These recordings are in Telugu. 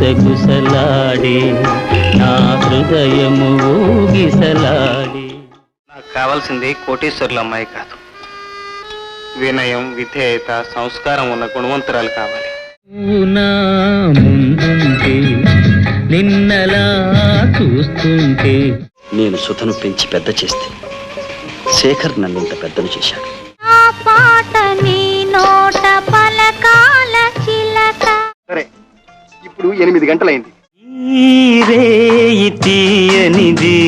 గుసగుసలాడే నా హృదయము ఊగిసలాడే. నాకు కావాల్సింది కోటీశ్వరుల అమ్మాయి కాదు, వినయం, విధేయత, సంస్కారం ఉన్న గుణవంతురాలు కావాలి. నా ముందుంటే నిన్నలా చూస్తుంటే. నేను సుధను పెంచి పెద్ద చేస్తే శేఖర్ నన్ను ఇంత పెద్దను చేశాడు. ఆ పాట నీ నోట పలకాల చిలక. సరే, ఇప్పుడు 8 గంటలైంది. ఈ రేయి తీయనిది,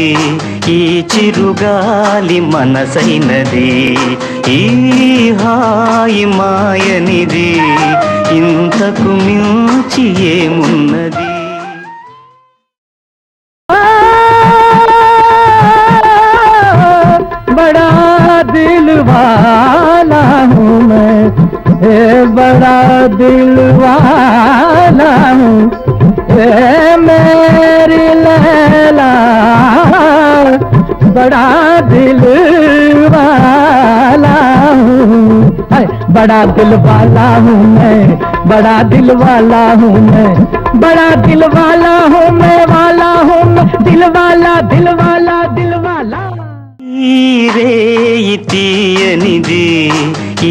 ఈ చిరుగాలి మనసైనది, ఈ హాయి మాయనిది, ఇంతకు మించి ఏమున్నది. बड़ा दिल वाला हूँ मैं, बड़ा दिल वाला हूँ मेरी लैला, बड़ा दिल वाला हूँ, बड़ा दिल वाला हूँ मैं, बड़ा दिल वाला हूँ मैं, बड़ा दिल वाला हूँ मैं, वाला हूँ मैं, दिल वाला दिल वाला दिल वाला. ఈ రేయి తీయనిది,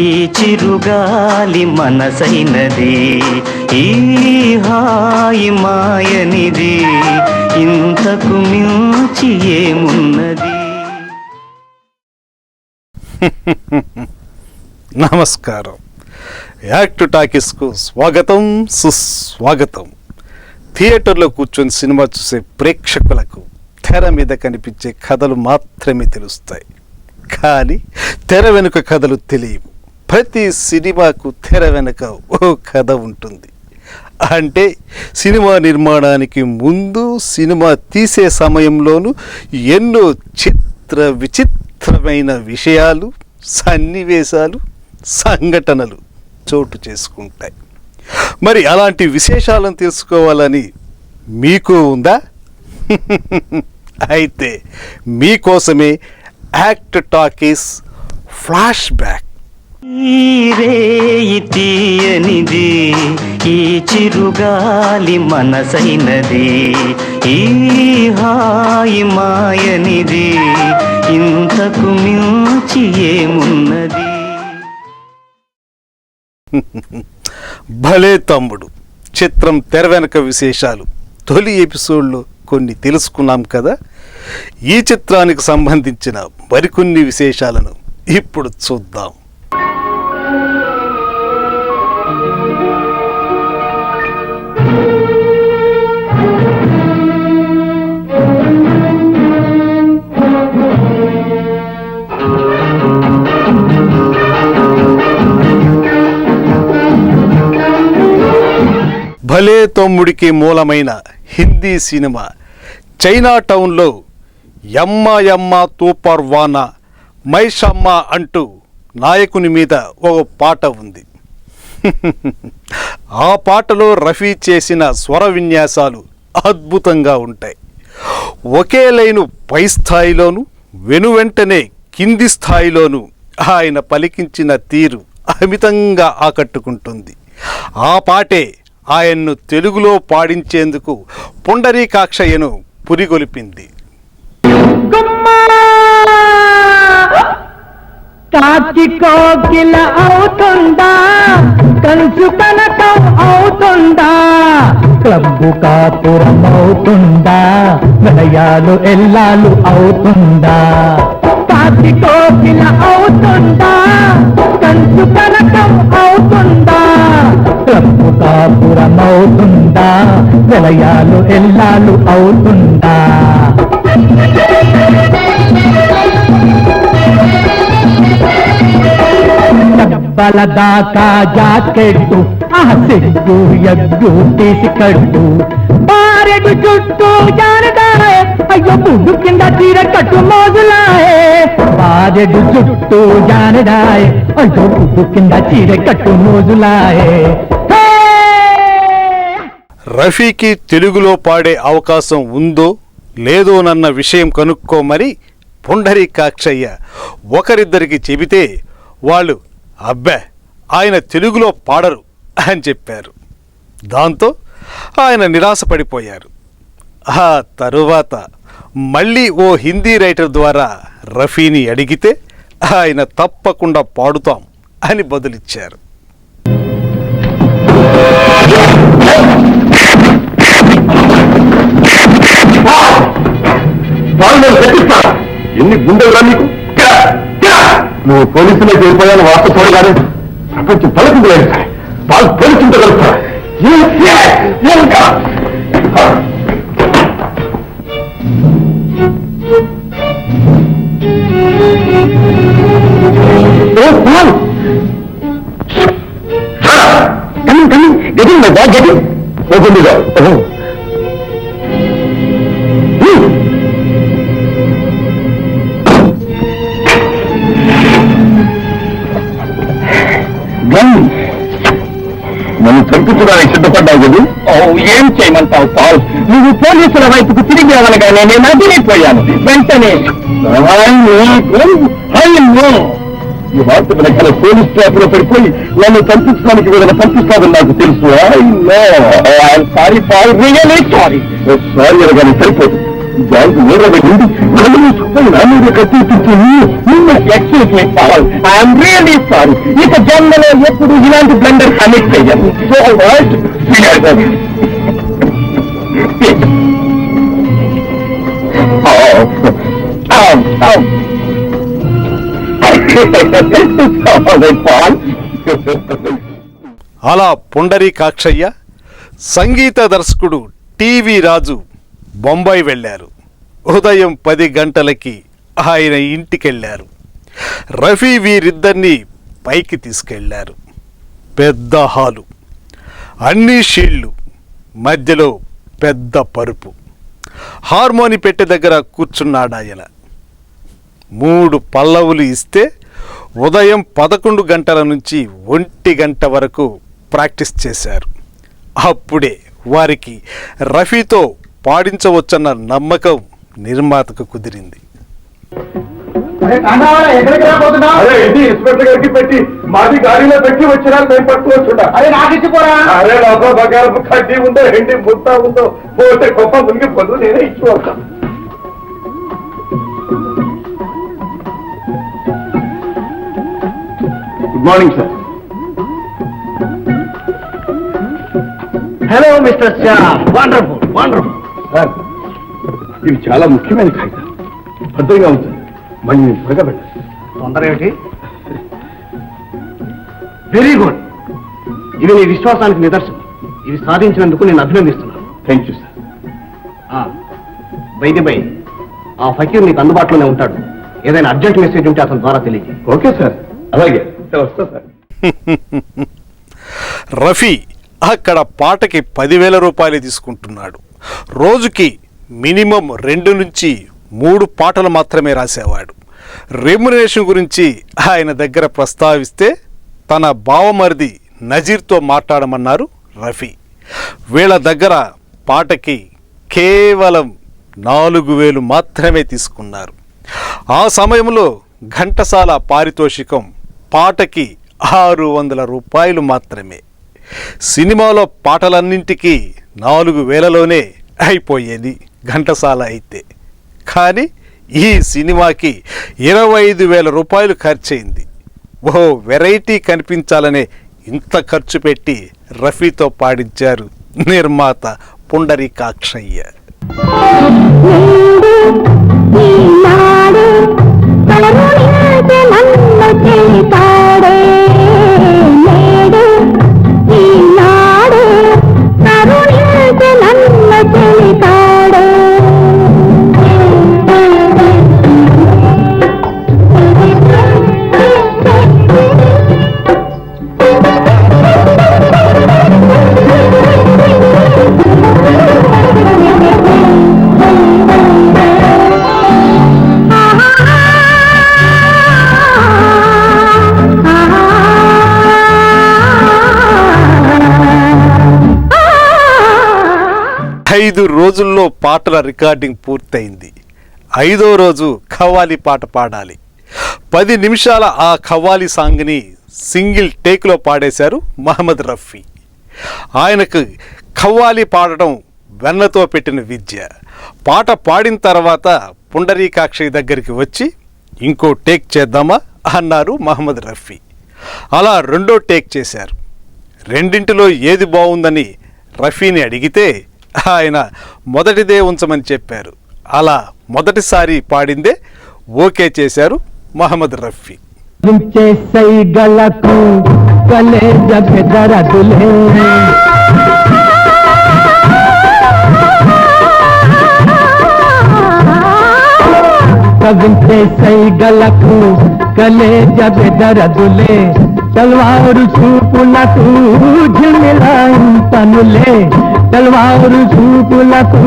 ఈ చిరుగాలి మనసైనది, ఈ హాయి మాయనిది, ఇంతకు మించి ఏమున్నది. నమస్కారం. యాక్ట్ టాకీస్కు స్వాగతం, సుస్వాగతం. థియేటర్లో కూర్చొని సినిమా చూసే ప్రేక్షకులకు తెర మీద కనిపించే కథలు మాత్రమే తెలుస్తాయి, కానీ తెర వెనుక కథలు తెలియవు. ప్రతి సినిమాకు తెర వెనుక ఓ కథ ఉంటుంది. అంటే సినిమా నిర్మాణానికి ముందు, సినిమా తీసే సమయంలోనూ ఎన్నో చిత్ర విచిత్రమైన విషయాలు, సన్నివేశాలు, సంఘటనలు చోటు చేసుకుంటాయి. మరి అలాంటి విశేషాలను తెలుసుకోవాలని మీకు ఉందా? అయితే మీకోసమే యాక్ట్ టాకీస్ ఫ్లాష్ బ్యాక్. ఈ రేయి తీయనిది, ఈ చిరుగాలి మనసైనది, ఈ హాయి మాయనిది, ఇంతకు మించి ఏమున్నది. భలే తమ్ముడు చిత్రం తెర వెనక విశేషాలు తొలి ఎపిసోడ్లో కొన్ని తెలుసుకున్నాం కదా. ఈ చిత్రానికి సంబంధించిన మరికొన్ని విశేషాలను ఇప్పుడు చూద్దాం. భలే తమ్ముడికి మూలమైన హిందీ సినిమా చైనా టౌన్లో యమ్మ యమ్మ తూపర్ వానా మైషమ్మ అంటూ నాయకుని మీద ఒక పాట ఉంది. ఆ పాటలో రఫీ చేసిన స్వర విన్యాసాలు అద్భుతంగా ఉంటాయి. ఒకే లైను పై స్థాయిలోను, వెనువెంటనే కింది స్థాయిలోను ఆయన పలికించిన తీరు అమితంగా ఆకట్టుకుంటుంది. ఆ పాటే ఆయన్ను తెలుగులో పాడించేందుకు పుండరీకాక్షయ్యను పురిగొలిపింది. కాకి కోకిల అవుతుందా, కంచు కనకం అవుతుందా, క్లబ్బు కాపురం అవుతుందా, వినయాలు ఎల్లాలు అవుతుందా. కాకి కోకిల అవుతుందా, కంచు కనకం అవుతుందా, క్లబ్బు కాపురం అవుతుందా, వినయాలు ఎల్లాలు అవుతుందా. డబ్బల దాకా జాకెట్టు, ఆ సిగ్గు ఎగ్గు తీసి కట్టు, బారెడు చుట్టూ జారదాయే, అయ్యో పువ్వు కింద చీర కట్టు మోజులాయే, బారెడు చుట్టూ జారదాయే, అయ్యో పువ్వు కింద చీర కట్టు మోజులాయే. రఫీకి తెలుగులో పాడే అవకాశం ఉందో లేదోనన్న విషయం కనుక్కోమని పుండరీకాక్షయ్య ఒకరిద్దరికి చెబితే వాళ్ళు అబ్బే ఆయన తెలుగులో పాడరు అని చెప్పారు. దాంతో ఆయన నిరాశపడిపోయారు. ఆ తరువాత మళ్ళీ ఓ హిందీ రైటర్ ద్వారా రఫీని అడిగితే ఆయన తప్పకుండా పాడుతాం అని బదులిచ్చారు. ఎన్ని గుండెలు నీకు? నువ్వు పోలీసులో చేరిపోయాను వార్త చూడగానే ప్రపంచం తలకిందులేదు సార్. వాళ్ళు పోలీసులతో కలుస్తారా? నన్ను చంపించడానికి సిద్ధపడ్డావు కదా? ఏం చేయమంటావు పాల్? నువ్వు పోలీసుల వైపుకు తిరిగి అవనగానే నేను అదిరిపోయాను. వెంటనే ఈ వార్త వెనకాల పోలీస్ ట్రాప్ లో పడిపోయి నన్ను పంపించడానికి వీళ్ళని పంపిస్తాదని నాకు తెలుసు. Sorry Paul, really sorry. Sorry అనగానే సరిపోతుంది. దానికి నీరబెట్టింది నా మీద కత్తిరించి excuse me Paul, I'm really sorry. ఇక జన్మలో ఎప్పుడు ఇలాంటి బ్లండర్ కమిట్ చెయ్యను. సో రైట్ అలా పుండరీకాక్షయ్య, సంగీత దర్శకుడు టీవీ రాజు బొంబాయి వెళ్ళారు. ఉదయం 10 గంటలకి ఆయన ఇంటికెళ్ళారు. రఫీ వీరిద్దరినీ పైకి తీసుకెళ్లారు. పెద్ద హాలు, అన్ని షీళ్లు, మధ్యలో పెద్ద పరుపు. హార్మోని పెట్టె దగ్గర కూర్చున్నాడాయన. 3 పల్లవులు ఇస్తే ఉదయం 11 గంటల నుంచి 1 గంట వరకు ప్రాక్టీస్ చేశారు. అప్పుడే వారికి రఫీతో పాడించవచ్చన్న నమ్మకం నిర్మాతకు కుదిరింది. ఇన్స్పెక్టర్ గారికి పెట్టి మాది గాడిలో పెట్టి వచ్చినా మేము పట్టుకోవచ్చుంటా. అరే నాకు ఇచ్చిపోరా. అరే లోపల బంగారపు కడ్డీ ఉందో ఎండి ముద్ద ఉందో పోతే గొప్ప మునిగిపోదు, నేనే ఇచ్చిపోతాను. Good morning sir. Hello mister Shyam. Wonderful wonderful. Sir ఇది చాలా ముఖ్యమైన కాగితం, భద్రంగా ఉంటుంది. మళ్ళీ నేను త్వరగా పెట్టాను. తొందర ఏమిటి? Very good. ఇది నీ విశ్వాసానికి నిదర్శనం. ఇది సాధించినందుకు నేను అభినందిస్తున్నాను. Thank you sir. బై ఆ ఫకీర్ నీకు అందుబాటులోనే ఉంటాడు. ఏదైనా అర్జెంట్ మెసేజ్ ఉంటే అతని ద్వారా తెలియదు. Okay sir. అలాగే వస్తా సార్. రఫీ అక్కడ పాటకి 10,000 రూపాయలు తీసుకుంటున్నాడు. రోజుకి మినిమం 2 నుంచి 3 పాటలు మాత్రమే రాసేవాడు. రెమ్యునరేషన్ గురించి ఆయన దగ్గర ప్రస్తావిస్తే తన బావమరిది నజీర్తో మాట్లాడమన్నారు రఫీ. వీళ్ళ దగ్గర పాటకి కేవలం 4,000 మాత్రమే తీసుకున్నారు. ఆ సమయంలో ఘంటసాల పారితోషికం పాటకి 600 రూపాయలు మాత్రమే. సినిమాలో పాటలన్నింటికీ 4,000లోనే అయిపోయేది ఘంటసాల అయితే. కానీ ఈ సినిమాకి 25,000 రూపాయలు ఖర్చయింది. ఓ వెరైటీ కనిపించాలనే ఇంత ఖర్చు పెట్టి రఫీతో పాడించారు నిర్మాత పుండరీకాక్షయ్య. ఐదు రోజుల్లో పాటల రికార్డింగ్ పూర్తయింది. 5వ రోజు ఖవ్వాలి పాట పాడాలి. 10 నిమిషాల ఆ ఖవ్వాలి సాంగ్ని సింగిల్ టేక్లో పాడేశారు మహమ్మద్ రఫీ. ఆయనకు ఖవ్వాలి పాడటం వెన్నతో పెట్టిన విద్య. పాట పాడిన తర్వాత పుండరీకాక్షి దగ్గరికి వచ్చి ఇంకో టేక్ చేద్దామా అన్నారు మహమ్మద్ రఫీ. అలా రెండో టేక్ చేశారు. రెండింటిలో ఏది బాగుందని రఫీని అడిగితే ఆయన మొదటిదే ఉంచమని చెప్పారు. అలా మొదటిసారి పాడిందే ఓకే చేశారు మహమ్మద్ రఫీ. గలకు కలే జగదరదులే కవించే సై గలకు కలే జగదరదులే తల్వారు చూపులకు ఝిమిలాయింతనులే తల్వారు చూపులకు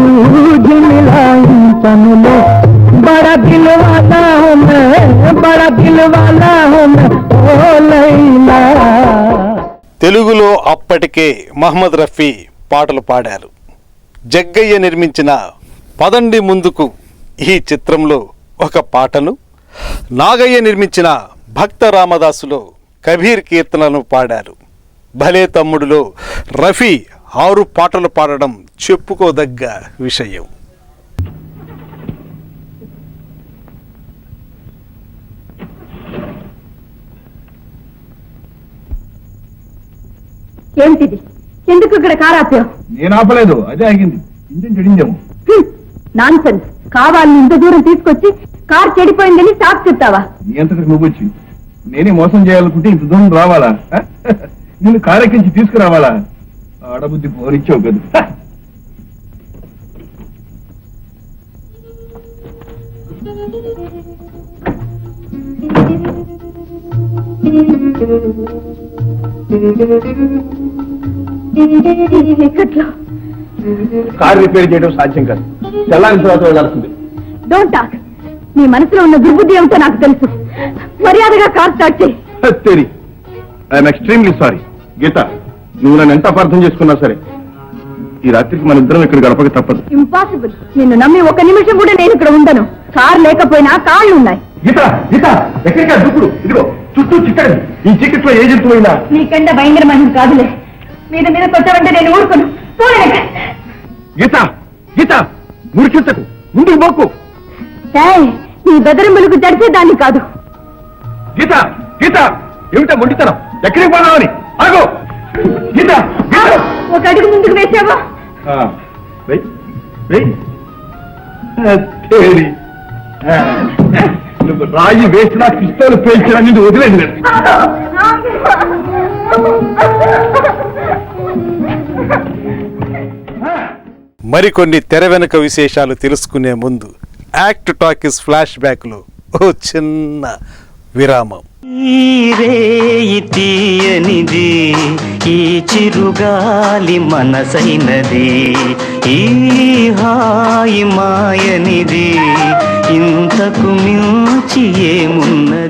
ఝిమిలాయింతనులే బడా దిల్ వాలా హూ మే బడా దిల్ వాలా హూ మే ఓ లైలా. తెలుగులో అప్పటికే మహమ్మద్ రఫీ పాటలు పాడారు. జగ్గయ్య నిర్మించిన పదండి ముందుకు ఈ చిత్రంలో ఒక పాటను, నాగయ్య నిర్మించిన భక్త రామదాసులో కబీర్ కీర్తనలను పాడారు. భలే తమ్ముడులో రఫీ 6 పాటలు పాడడం చెప్పుకోదగ్గ విషయం. ఏమిటిది? ఎందుకు ఇక్కడ కారు ఆపావు? నేను ఆపలేదు, అదే ఆగింది. ఇంజన్ చెడిందేమో. నాన్సెన్స్. కావాలని ఇంత దూరం తీసుకొచ్చి కారు చెడిపోయిందని సాకు చెప్తావా? నీ అంతకు నువ్వు వచ్చి నేనే మోసం చేయాలనుకుంటే ఇంత దూరం రావాలా? నిన్ను కారెక్కించి తీసుకురావాలా? ఆడబుద్ధి పోరిచ్చావు కదా. కారు రిపేర్ చేయడం సాధ్యం కాదు. తెల్లారి తర్వాత వెళ్ళాల్సింది. Don't talk. నీ మనసులో ఉన్న దుర్బుద్ధి ఏమిటో నాకు తెలుసు. మర్యాదగా కార్ స్టార్ట్ చేయి. I'm extremely sorry. గీత, నువ్వు నన్ను ఎంత అపార్థం చేసుకున్నా సరే ఈ రాత్రికి మన ఇద్దరం ఇక్కడ గడపక తప్పదు. ఇంపాసిబుల్. నిన్ను నమ్మి 1 నిమిషం కూడా నేను ఇక్కడ ఉండను. కార్ లేకపోయినా కాళ్ళు ఉన్నాయి. గీత, గీత, ఎక్కడికా దూకుడు? ఇదిగో చుట్టూ చిక్కడి. ఈ చీకట్లో ఏ జంతువైనా నీకంటే భయంకరమైనది కాదులే. మీద మీద కొట్టవంటే నేను ఊరుకోను. గీత, గీత, మురికించకు, ముందుకు పోకు. నీ బెదరింపులకు జడిచేదాన్ని కాదు. గీత, గీత, ఏమిటా మొండితనం? ఎక్కడికి పోనావని? ఆగో గీత, గీత. 1 అడుగు ముందుకు వేసావా? నువ్వు రాయి వేసినా పిస్తోలు పేల్చినా నిన్ను వదిలేదు. మరికొన్ని తెర వెనుక విశేషాలు తెలుసుకునే ముందు యాక్ట్ టాకీస్ ఫ్లాష్ బ్యాక్లో ఓ చిన్న విరామం. ఈ రేయి తీయనిది, ఈ చిరుగాలి మనసైనది, ఈ హాయి మాయనిది, ఇంతకు మించి ఏమున్నది?